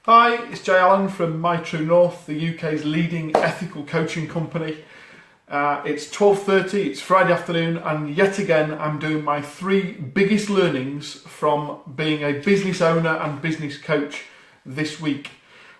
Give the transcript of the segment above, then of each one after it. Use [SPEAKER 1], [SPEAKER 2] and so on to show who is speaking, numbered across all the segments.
[SPEAKER 1] Hi, it's Jay Allen from My True North, the UK's leading ethical coaching company. It's 12:30, it's Friday afternoon, and yet again I'm doing my 3 biggest learnings from being a business owner and business coach this week.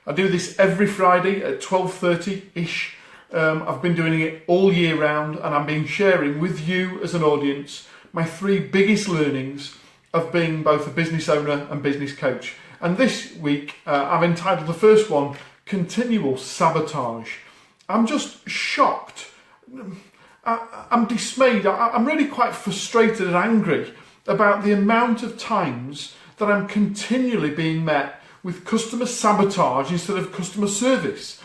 [SPEAKER 1] I do this every Friday at 12:30-ish. I've been doing it all year round, and I've been sharing with you as an audience my 3 biggest learnings of being both a business owner and business coach. And this week I've entitled the first one, Continual Sabotage. I'm just shocked. I'm dismayed. I'm really quite frustrated and angry about the amount of times that I'm continually being met with customer sabotage instead of customer service.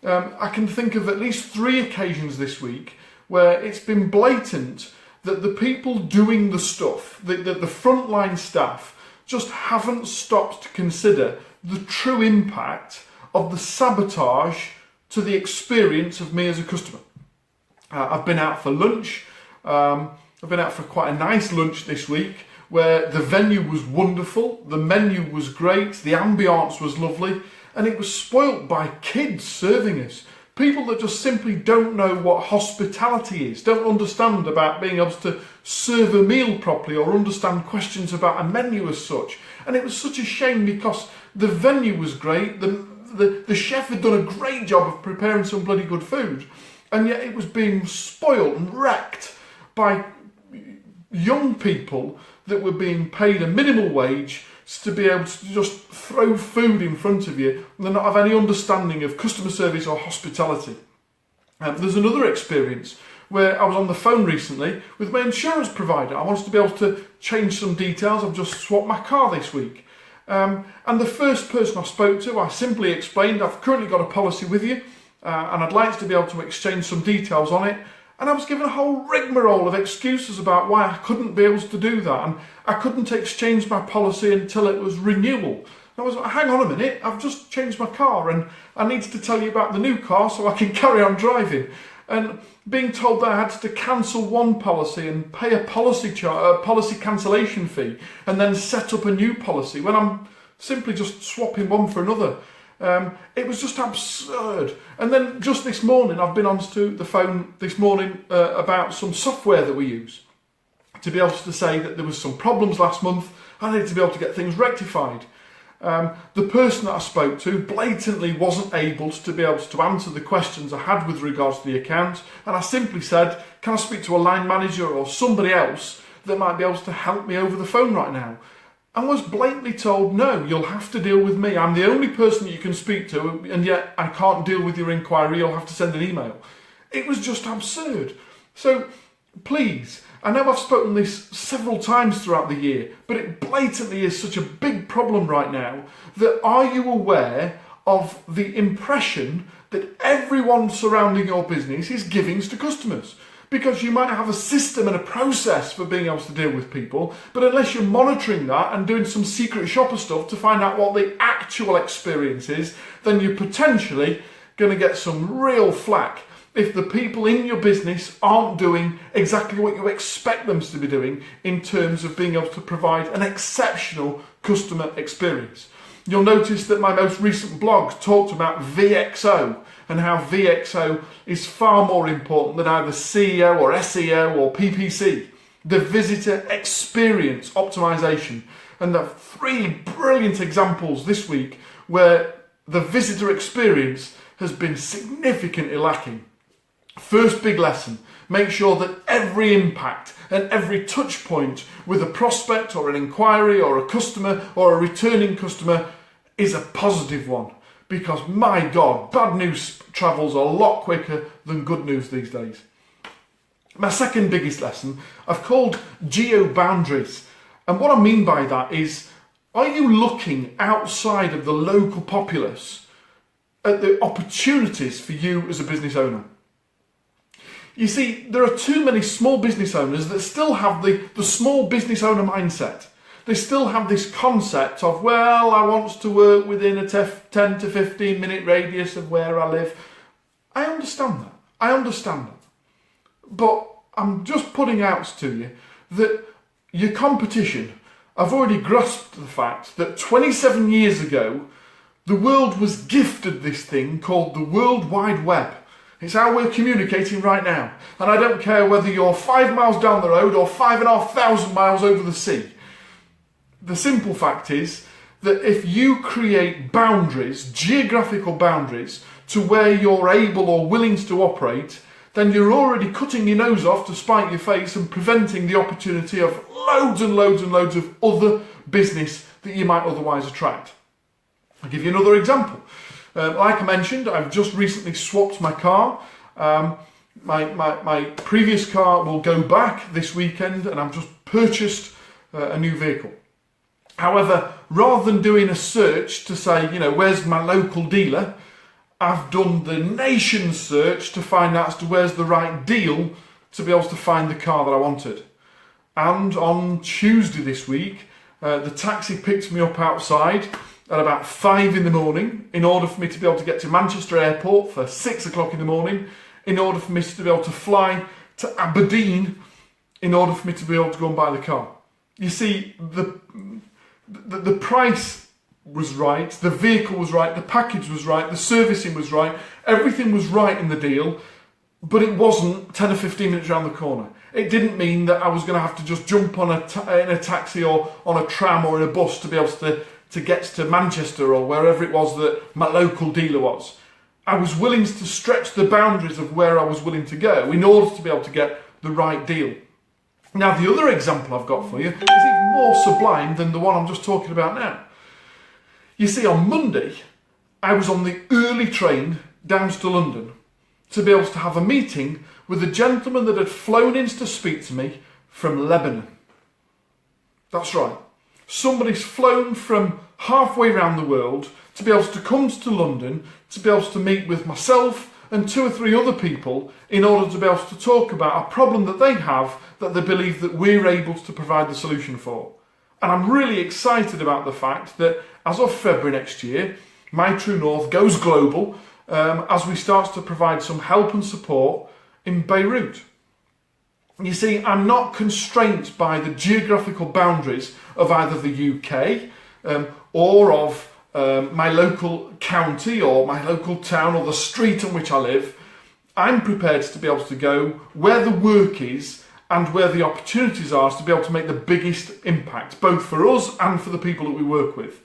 [SPEAKER 1] I can think of at least 3 occasions this week where it's been blatant that the people doing the stuff, the frontline staff, just haven't stopped to consider the true impact of the sabotage to the experience of me as a customer. I've been out for lunch. I've been out for quite a nice lunch this week where the venue was wonderful, the menu was great, the ambience was lovely, and it was spoilt by kids serving us. People that just simply don't know what hospitality is, don't understand about being able to serve a meal properly or understand questions about a menu as such. And it was such a shame because the venue was great, the chef had done a great job of preparing some bloody good food, and yet it was being spoilt and wrecked by young people that were being paid a minimal wage to be able to just throw food in front of you and not have any understanding of customer service or hospitality. There's another experience where I was on the phone recently with my insurance provider. I wanted to be able to change some details. I've just swapped my car this week. And the first person I spoke to, I simply explained, I've currently got a policy with you and I'd like to be able to exchange some details on it. And I was given a whole rigmarole of excuses about why I couldn't be able to do that, and I couldn't exchange my policy until it was renewal. I was like, hang on a minute, I've just changed my car and I needed to tell you about the new car so I can carry on driving. And being told that I had to cancel one policy and pay a policy cancellation fee and then set up a new policy when I'm simply just swapping one for another. It was just absurd. And then just this morning, I've been onto the phone this morning about some software that we use to be able to say that there was some problems last month. I needed to be able to get things rectified. The person that I spoke to blatantly wasn't able to be able to answer the questions I had with regards to the account. And I simply said, can I speak to a line manager or somebody else that might be able to help me over the phone right now? And was blatantly told, no, you'll have to deal with me. I'm the only person that you can speak to, and yet I can't deal with your inquiry. You'll have to send an email. It was just absurd. So please, I know I've spoken this several times throughout the year, but it blatantly is such a big problem right now that are you aware of the impression that everyone surrounding your business is giving to customers? Because you might have a system and a process for being able to deal with people, but unless you're monitoring that and doing some secret shopper stuff to find out what the actual experience is, then you're potentially going to get some real flack if the people in your business aren't doing exactly what you expect them to be doing in terms of being able to provide an exceptional customer experience. You'll notice that my most recent blog talked about VXO and how VXO is far more important than either CEO or SEO or PPC. The visitor experience optimization. And there are 3 brilliant examples this week where the visitor experience has been significantly lacking. First big lesson, make sure that every impact and every touch point with a prospect or an inquiry or a customer or a returning customer is a positive one. Because my God, bad news travels a lot quicker than good news these days. My second biggest lesson I've called Geo-boundaries. And what I mean by that is, are you looking outside of the local populace at the opportunities for you as a business owner? You see, there are too many small business owners that still have the small business owner mindset. They still have this concept of, well, I want to work within a 10 to 15 minute radius of where I live. I understand that. But I'm just putting out to you that your competition, I've already grasped the fact that 27 years ago, The world was gifted this thing called the World Wide Web. It's how we're communicating right now. And I don't care whether you're 5 miles down the road or 5,500 miles over the sea. The simple fact is that if you create boundaries, geographical boundaries, to where you're able or willing to operate, then you're already cutting your nose off to spite your face and preventing the opportunity of loads and loads and loads of other business that you might otherwise attract. I'll give you another example. Like I mentioned, I've just recently swapped my car. My previous car will go back this weekend, and I've just purchased a new vehicle. However, rather than doing a search to say, where's my local dealer, I've done the nation's search to find out as to where's the right deal to be able to find the car that I wanted. And on Tuesday this week, the taxi picked me up outside at about 5 in the morning in order for me to be able to get to Manchester Airport for 6 o'clock in the morning, in order for me to be able to fly to Aberdeen in order for me to be able to go and buy the car. You see, the price was right, the vehicle was right, the package was right, the servicing was right, everything was right in the deal, but it wasn't 10 or 15 minutes around the corner. It didn't mean that I was going to have to just jump on in a taxi or on a tram or in a bus to be able to get to Manchester or wherever it was that my local dealer was. I was willing to stretch the boundaries of where I was willing to go in order to be able to get the right deal. Now, the other example I've got for you is even more sublime than the one I'm just talking about now. You see, on Monday, I was on the early train down to London to be able to have a meeting with a gentleman that had flown in to speak to me from Lebanon. That's right. Somebody's flown from halfway around the world to be able to come to London to be able to meet with myself and 2 or 3 other people in order to be able to talk about a problem that they have that they believe that we're able to provide the solution for. And I'm really excited about the fact that as of February next year, My True North goes global as we start to provide some help and support in Beirut. You see, I'm not constrained by the geographical boundaries of either the UK or of my local county or my local town or the street on which I live. I'm prepared to be able to go where the work is and where the opportunities are to be able to make the biggest impact, both for us and for the people that we work with.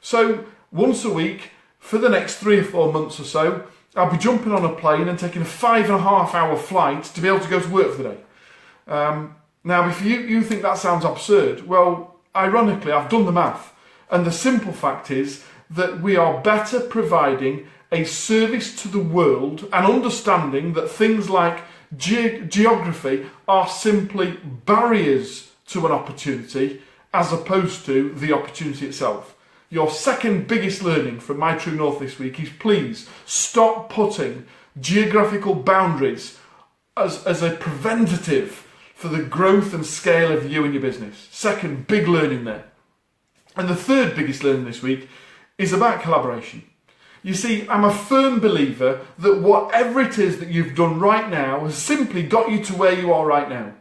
[SPEAKER 1] So once a week for the next 3 or 4 months or so, I'll be jumping on a plane and taking a 5.5 hour flight to be able to go to work for the day. Now, if you think that sounds absurd, well, ironically, I've done the math. And the simple fact is that we are better providing a service to the world and understanding that things like geography are simply barriers to an opportunity as opposed to the opportunity itself. Your second biggest learning from My True North this week is please stop putting geographical boundaries as a preventative for the growth and scale of you and your business. Second big learning there. And the third biggest learning this week is about collaboration. You see, I'm a firm believer that whatever it is that you've done right now has simply got you to where you are right now.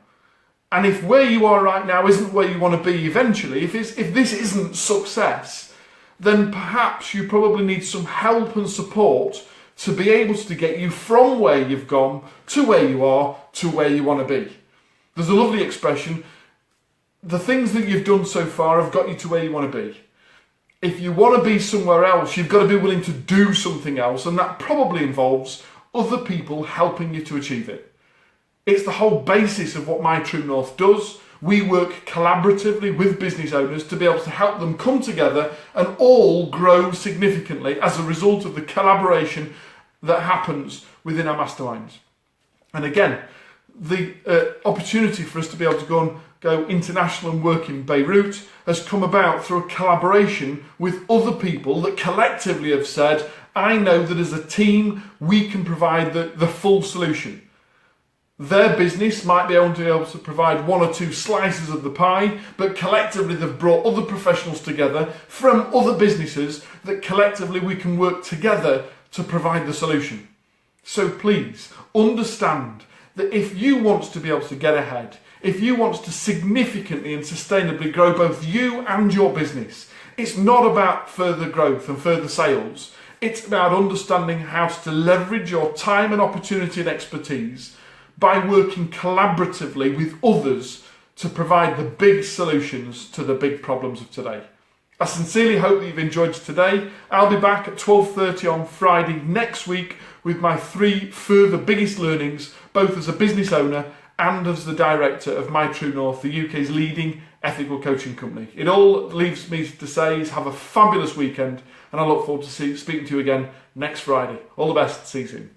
[SPEAKER 1] And if where you are right now isn't where you want to be eventually, if this isn't success, then perhaps you probably need some help and support to be able to get you from where you've gone to where you are to where you want to be. There's a lovely expression, the things that you've done so far have got you to where you want to be. If you want to be somewhere else, you've got to be willing to do something else, and that probably involves other people helping you to achieve it. It's the whole basis of what My True North does. We work collaboratively with business owners to be able to help them come together and all grow significantly as a result of the collaboration that happens within our masterminds. And again, the opportunity for us to be able to go international and work in Beirut has come about through a collaboration with other people that collectively have said, I know that as a team we can provide the full solution. Their business might be able to provide 1 or 2 slices of the pie, but collectively they've brought other professionals together from other businesses that collectively we can work together to provide the solution. So please understand that if you want to be able to get ahead, if you want to significantly and sustainably grow both you and your business, It's not about further growth and further sales. It's about understanding how to leverage your time and opportunity and expertise by working collaboratively with others to provide the big solutions to the big problems of today. I sincerely hope that you've enjoyed today. I'll be back at 12:30 on Friday next week with my 3 further biggest learnings, both as a business owner and as the director of TrueNORTH, the UK's leading ethical coaching company. It all leaves me to say is have a fabulous weekend, and I look forward to speaking to you again next Friday. All the best. See you soon.